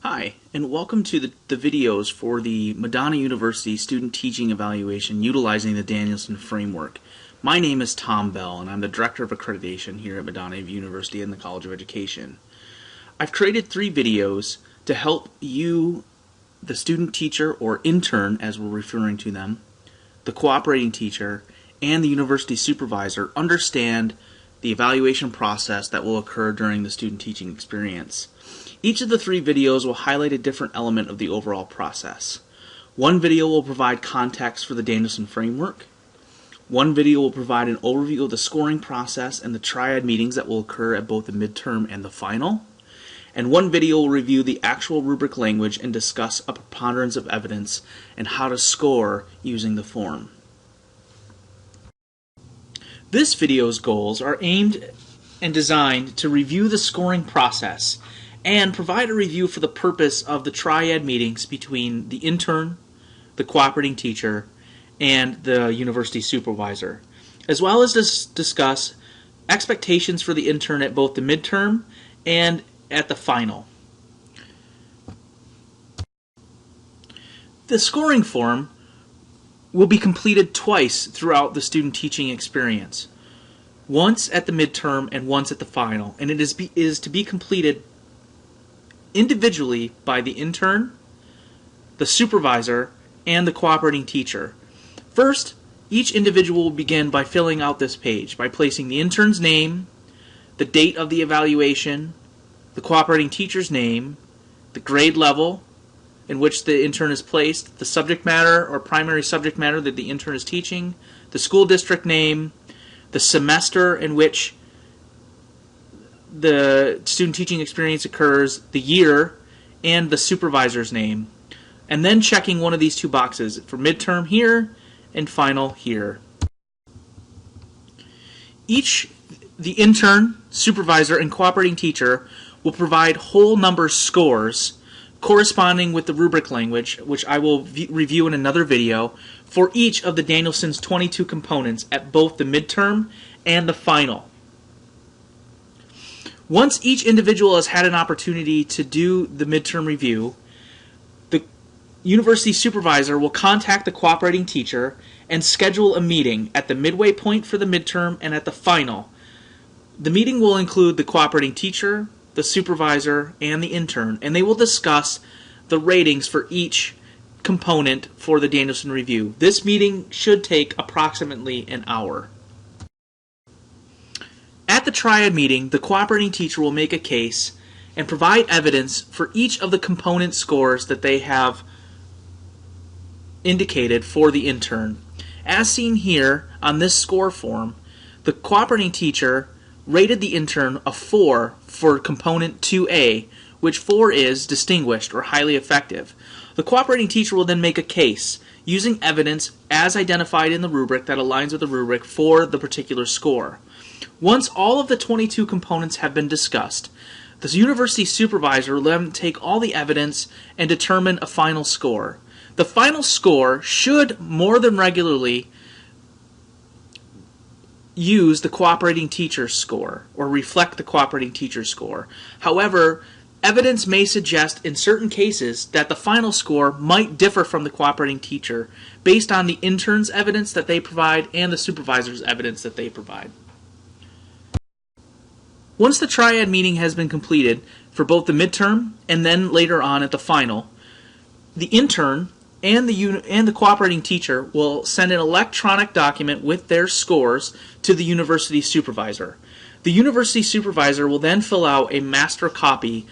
Hi, and welcome to the videos for the Madonna University Student Teaching Evaluation utilizing the Danielson Framework. My name is Tom Bell, and I'm the Director of Accreditation here at Madonna University in the College of Education. I've created 3 videos to help you, the student teacher or intern as we're referring to them, the cooperating teacher, and the university supervisor understand the evaluation process that will occur during the student teaching experience. Each of the 3 videos will highlight a different element of the overall process. One video will provide context for the Danielson Framework. One video will provide an overview of the scoring process and the triad meetings that will occur at both the midterm and the final. And one video will review the actual rubric language and discuss a preponderance of evidence and how to score using the form. This video's goals are aimed and designed to review the scoring process and provide a review for the purpose of the triad meetings between the intern, the cooperating teacher, and the university supervisor, as well as discuss expectations for the intern at both the midterm and at the final. The scoring form will be completed twice throughout the student teaching experience, once at the midterm and once at the final, and it is to be completed individually by the intern, the supervisor, and the cooperating teacher. First, each individual will begin by filling out this page by placing the intern's name, the date of the evaluation, the cooperating teacher's name, the grade level in which the intern is placed, the subject matter or primary subject matter that the intern is teaching, the school district name, the semester in which the student teaching experience occurs, the year, and the supervisor's name, and then checking one of these 2 boxes for midterm here and final here. The intern, supervisor, and cooperating teacher will provide whole number scores corresponding with the rubric language, which I will review in another video, for each of the Danielson's 22 components at both the midterm and the final. Once each individual has had an opportunity to do the midterm review, the university supervisor will contact the cooperating teacher and schedule a meeting at the midway point for the midterm and at the final. The meeting will include the cooperating teacher, the supervisor, and the intern, and they will discuss the ratings for each component for the Danielson review. This meeting should take approximately an hour. At the triad meeting, the cooperating teacher will make a case and provide evidence for each of the component scores that they have indicated for the intern. As seen here on this score form, the cooperating teacher rated the intern a 4 for component 2A, which 4 is distinguished or highly effective. The cooperating teacher will then make a case using evidence as identified in the rubric that aligns with the rubric for the particular score. Once all of the 22 components have been discussed, the university supervisor will then take all the evidence and determine a final score. The final score should more than regularly use the cooperating teacher's score or reflect the cooperating teacher's score. However, evidence may suggest in certain cases that the final score might differ from the cooperating teacher based on the intern's evidence that they provide and the supervisor's evidence that they provide. Once the triad meeting has been completed for both the midterm and then later on at the final, the intern and the cooperating teacher will send an electronic document with their scores to the university supervisor. The university supervisor will then fill out a master copy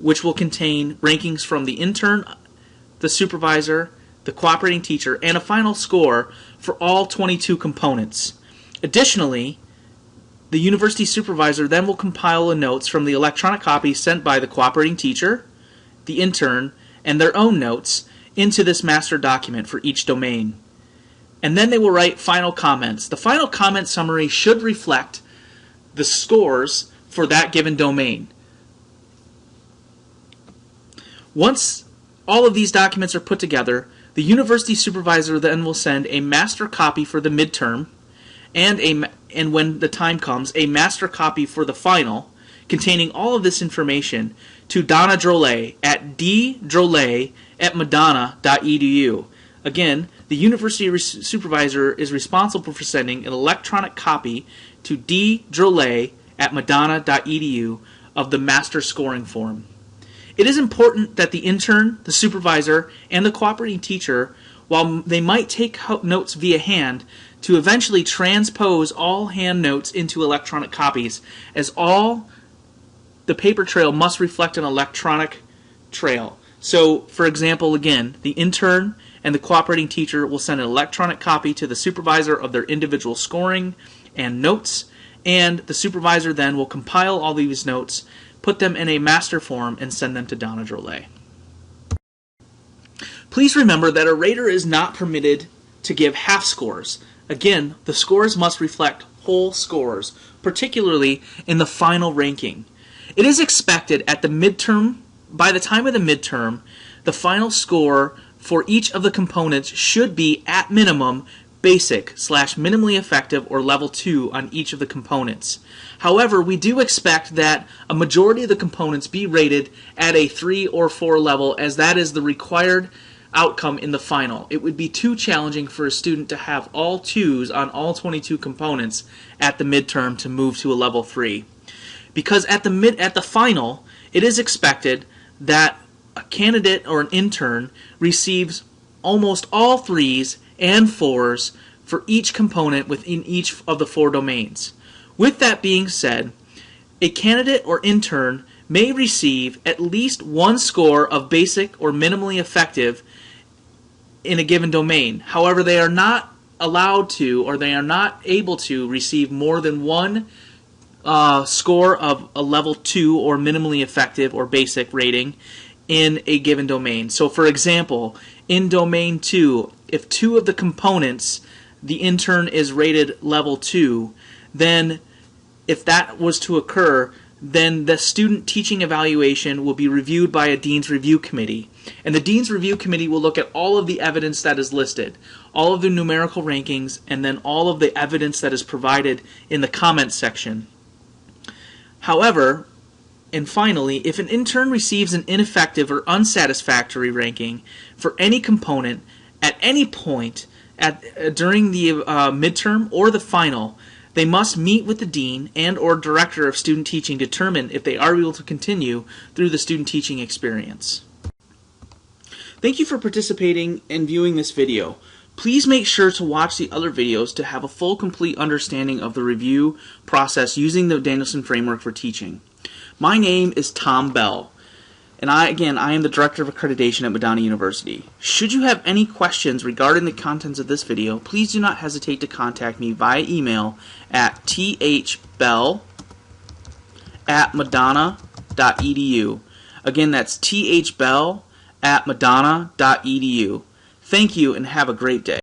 which will contain rankings from the intern, the supervisor, the cooperating teacher, and a final score for all 22 components. Additionally, the university supervisor then will compile the notes from the electronic copy sent by the cooperating teacher, the intern, and their own notes into this master document for each domain. And then they will write final comments. The final comment summary should reflect the scores for that given domain. Once all of these documents are put together, the university supervisor then will send a master copy for the midterm and when the time comes, a master copy for the final, containing all of this information to Donna Drolet at ddrolet@madonna.edu. Again, the university supervisor is responsible for sending an electronic copy to ddrolet@madonna.edu of the master scoring form. It is important that the intern, the supervisor, and the cooperating teacher, while they might take notes via hand, to eventually transpose all hand notes into electronic copies, as all the paper trail must reflect an electronic trail. So, for example, again, the intern and the cooperating teacher will send an electronic copy to the supervisor of their individual scoring and notes, and the supervisor then will compile all these notes, put them in a master form, and send them to Donna Drolet. Please remember that a rater is not permitted to give half scores. Again, the scores must reflect whole scores, particularly in the final ranking. It is expected at the midterm, by the time of the midterm, the final score for each of the components should be at minimum basic/minimally effective or level 2 on each of the components. However, we do expect that a majority of the components be rated at a 3 or 4 level, as that is the required outcome in the final. It would be too challenging for a student to have all 2s on all 22 components at the midterm to move to a level 3. Because at the final, it is expected that a candidate or an intern receives almost all 3s and 4s for each component within each of the 4 domains. With that being said, a candidate or intern may receive at least 1 score of basic or minimally effective in a given domain. However, they are not allowed to, or they are not able to, receive more than 1 score of a level 2 or minimally effective or basic rating in a given domain. So for example, in domain 2, if 2 of the components the intern is rated level 2, then if that was to occur, then the student teaching evaluation will be reviewed by a Dean's Review Committee. And the Dean's Review Committee will look at all of the evidence that is listed, all of the numerical rankings, and then all of the evidence that is provided in the comments section. However, and finally, if an intern receives an ineffective or unsatisfactory ranking for any component at any point during the midterm or the final, they must meet with the dean and or director of student teaching to determine if they are able to continue through the student teaching experience. Thank you for participating and viewing this video. Please make sure to watch the other videos to have a full, complete understanding of the review process using the Danielson Framework for teaching. My name is Tom Bell, and I am the Director of Accreditation at Madonna University. Should you have any questions regarding the contents of this video, please do not hesitate to contact me via email at thbell@madonna.edu. Again, that's thbell@madonna.edu. Thank you and have a great day.